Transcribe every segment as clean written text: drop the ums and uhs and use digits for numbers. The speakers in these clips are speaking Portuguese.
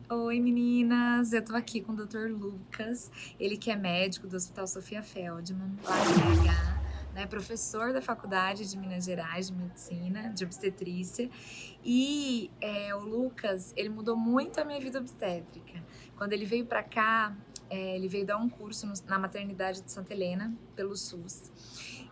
Oi, meninas! Eu tô aqui com o Dr. Lucas, ele que é médico do Hospital Sofia Feldman, lá em BH, né? Professor da Faculdade de Minas Gerais de Medicina, de Obstetrícia. E o Lucas, ele mudou muito a minha vida obstétrica. Quando ele veio pra cá, ele veio dar um curso na maternidade de Santa Helena, pelo SUS.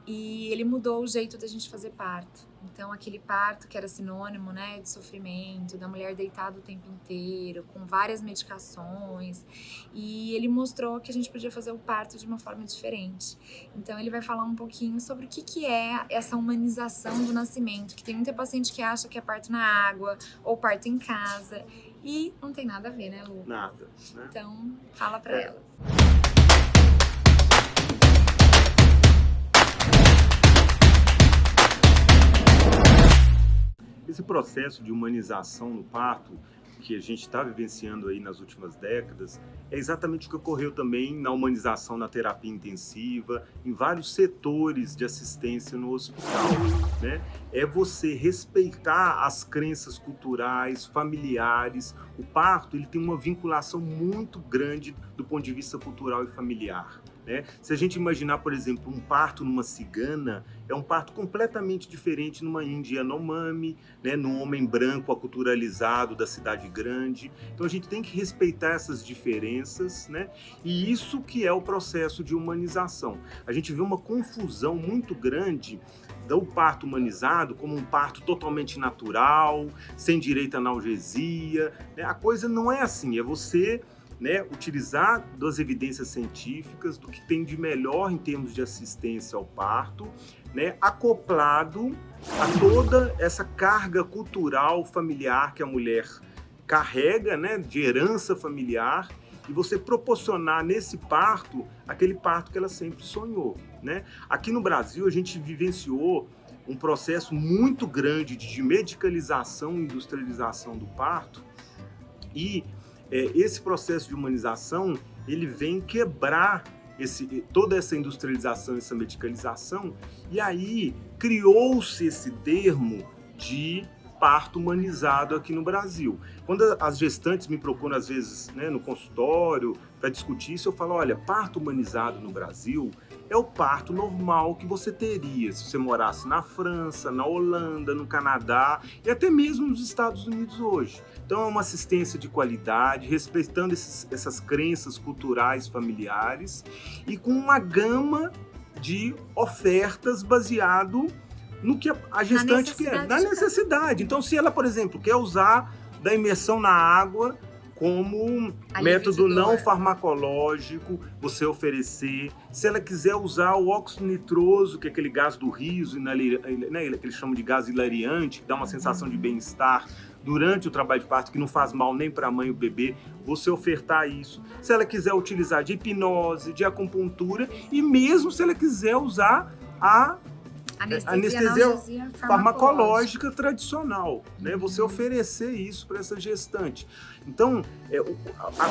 E ele mudou o jeito da gente fazer parto. Então, aquele parto que era sinônimo, né, de sofrimento, da mulher deitada o tempo inteiro, com várias medicações. E ele mostrou que a gente podia fazer o parto de uma forma diferente. Então, ele vai falar um pouquinho sobre o que é essa humanização do nascimento, que tem muita paciente que acha que é parto na água ou parto em casa. E não tem nada a ver, né, Lu? Nada, né? Então, fala pra ela. Esse processo de humanização no parto que a gente está vivenciando aí nas últimas décadas é exatamente o que ocorreu também na humanização na terapia intensiva, em vários setores de assistência no hospital, né? É você respeitar as crenças culturais, familiares. O parto, ele tem uma vinculação muito grande do ponto de vista cultural e familiar, né? Se a gente imaginar, por exemplo, um parto numa cigana, é um parto completamente diferente numa índia Yanomami, né? Num homem branco aculturalizado da cidade grande. Então a gente tem que respeitar essas diferenças, né? E isso que é o processo de humanização. A gente vê uma confusão muito grande do parto humanizado como um parto totalmente natural, sem direito à analgesia, né? A coisa não é assim, é você, né, utilizar das evidências científicas, do que tem de melhor em termos de assistência ao parto, né, acoplado a toda essa carga cultural familiar que a mulher carrega, né, de herança familiar, e você proporcionar nesse parto aquele parto que ela sempre sonhou, né? Aqui no Brasil a gente vivenciou um processo muito grande de medicalização e industrialização do parto, e esse processo de humanização, ele vem quebrar toda essa industrialização, essa medicalização, e aí criou-se esse termo de parto humanizado aqui no Brasil. Quando as gestantes me procuram, às vezes, né, no consultório, para discutir isso, eu falo, olha, parto humanizado no Brasil é o parto normal que você teria se você morasse na França, na Holanda, no Canadá e até mesmo nos Estados Unidos hoje. Então é uma assistência de qualidade, respeitando essas crenças culturais familiares e com uma gama de ofertas baseado no que a gestante quer, na necessidade. Então, se ela, por exemplo, quer usar da imersão na água como método não farmacológico, você oferecer. Se ela quiser usar o óxido nitroso, que é aquele gás do riso, né, que eles chamam de gás hilariante, que dá uma sensação de bem-estar durante o trabalho de parto, que não faz mal nem para a mãe e o bebê, você ofertar isso. Se ela quiser utilizar de hipnose, de acupuntura, e mesmo se ela quiser usar a anestesia farmacológica tradicional, né? Você oferecer isso para essa gestante. Então,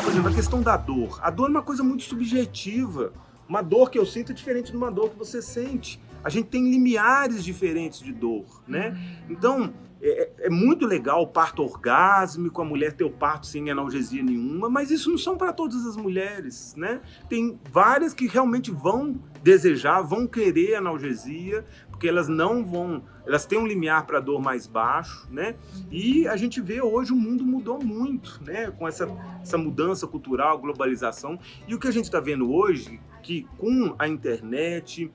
por exemplo, a questão da dor. A dor é uma coisa muito subjetiva. Uma dor que eu sinto é diferente de uma dor que você sente. A gente tem limiares diferentes de dor, né? Então, é muito legal o parto orgásmico, a mulher ter o parto sem analgesia nenhuma, mas isso não são para todas as mulheres, né? Tem várias que realmente vão desejar, vão querer analgesia, porque elas têm um limiar para dor mais baixo, né? E a gente vê hoje o mundo mudou muito, né? Com essa mudança cultural, globalização. E o que a gente está vendo hoje, que com a internet,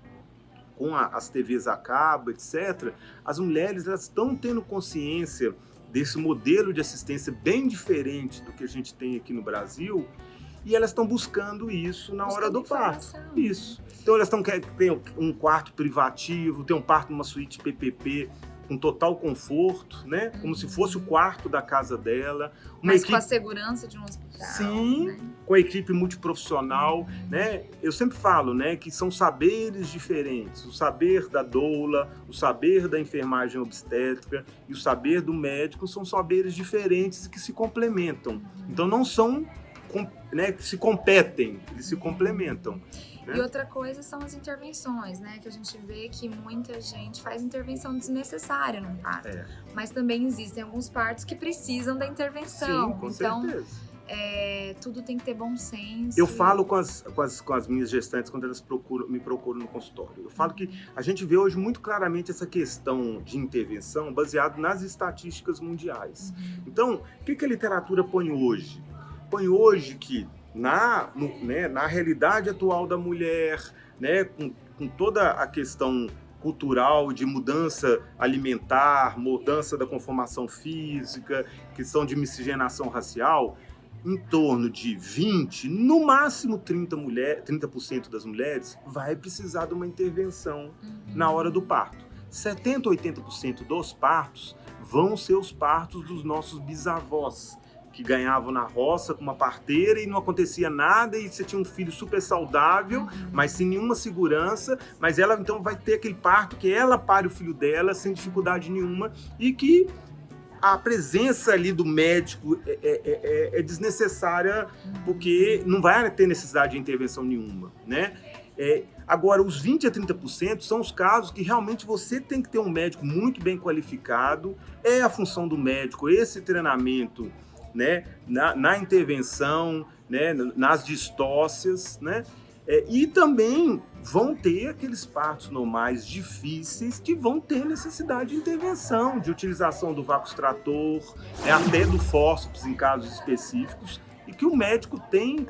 com as TVs a cabo, etc., as mulheres estão tendo consciência desse modelo de assistência bem diferente do que a gente tem aqui no Brasil, e elas estão buscando isso na hora do parto. Isso. Então elas querem ter um quarto privativo, ter um parto numa suíte PPP, com total conforto, né? Como se fosse o quarto da casa dela. Mas com a segurança de um hospital. Sim, né? Com a equipe multiprofissional, né? Eu sempre falo, né, que são saberes diferentes. O saber da doula, o saber da enfermagem obstétrica e o saber do médico são saberes diferentes que se complementam. Então não são, né, que se competem, eles se complementam. E outra coisa são as intervenções, né? Que a gente vê que muita gente faz intervenção desnecessária num parto. Mas também existem alguns partos que precisam da intervenção. Sim, com certeza. tudo tem que ter bom senso. Eu falo com as minhas gestantes quando elas me procuram no consultório. Eu falo que a gente vê hoje muito claramente essa questão de intervenção baseado nas estatísticas mundiais. Então, o que a literatura põe hoje? Põe hoje que na realidade atual da mulher, né, com toda a questão cultural de mudança alimentar, mudança da conformação física, questão de miscigenação racial, em torno de 20, no máximo 30% das mulheres vai precisar de uma intervenção na hora do parto. 70, 80% dos partos vão ser os partos dos nossos bisavós, que ganhavam na roça com uma parteira e não acontecia nada e você tinha um filho super saudável, mas sem nenhuma segurança, mas ela então vai ter aquele parto que ela pare o filho dela sem dificuldade nenhuma e que a presença ali do médico é desnecessária porque não vai ter necessidade de intervenção nenhuma, né? Agora, os 20 a 30% são os casos que realmente você tem que ter um médico muito bem qualificado, é a função do médico, esse treinamento, né, na intervenção, né, nas distócias, né? E também vão ter aqueles partos normais difíceis que vão ter necessidade de intervenção, de utilização do vácuo extrator, até do fórceps em casos específicos, e que o médico tem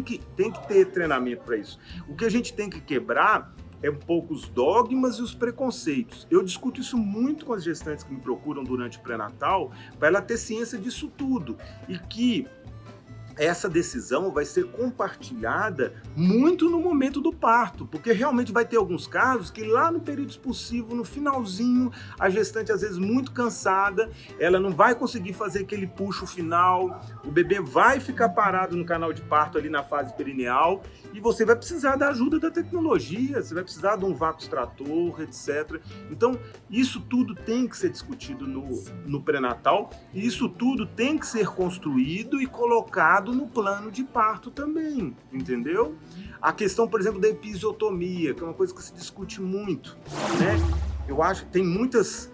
que ter treinamento para isso. O que a gente tem que quebrar é um pouco os dogmas e os preconceitos. Eu discuto isso muito com as gestantes que me procuram durante o pré-natal, para ela ter ciência disso tudo, e que essa decisão vai ser compartilhada muito no momento do parto, porque realmente vai ter alguns casos que lá no período expulsivo, no finalzinho, a gestante às vezes muito cansada, ela não vai conseguir fazer aquele puxo final, o bebê vai ficar parado no canal de parto ali na fase perineal e você vai precisar da ajuda da tecnologia, você vai precisar de um vácuo extrator, etc. Então, isso tudo tem que ser discutido no pré-natal e isso tudo tem que ser construído e colocado no plano de parto também, entendeu? A questão, por exemplo, da episiotomia, que é uma coisa que se discute muito, né? Eu acho que tem muitas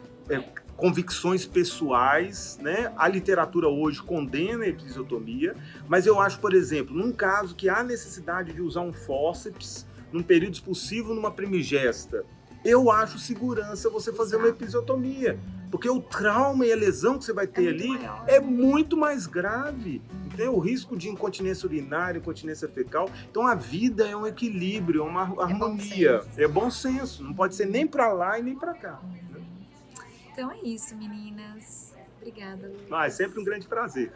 convicções pessoais, né? A literatura hoje condena a episiotomia, mas eu acho, por exemplo, num caso que há necessidade de usar um fórceps num período expulsivo numa primigesta, eu acho segurança você fazer uma episiotomia, porque o trauma e a lesão que você vai ter ali é muito mais grave. Tem o risco de incontinência urinária, incontinência fecal. Então a vida é um equilíbrio, é uma harmonia. É bom senso, não pode ser nem para lá e nem para cá. Então é isso, meninas. Obrigada, Luiz. É sempre um grande prazer.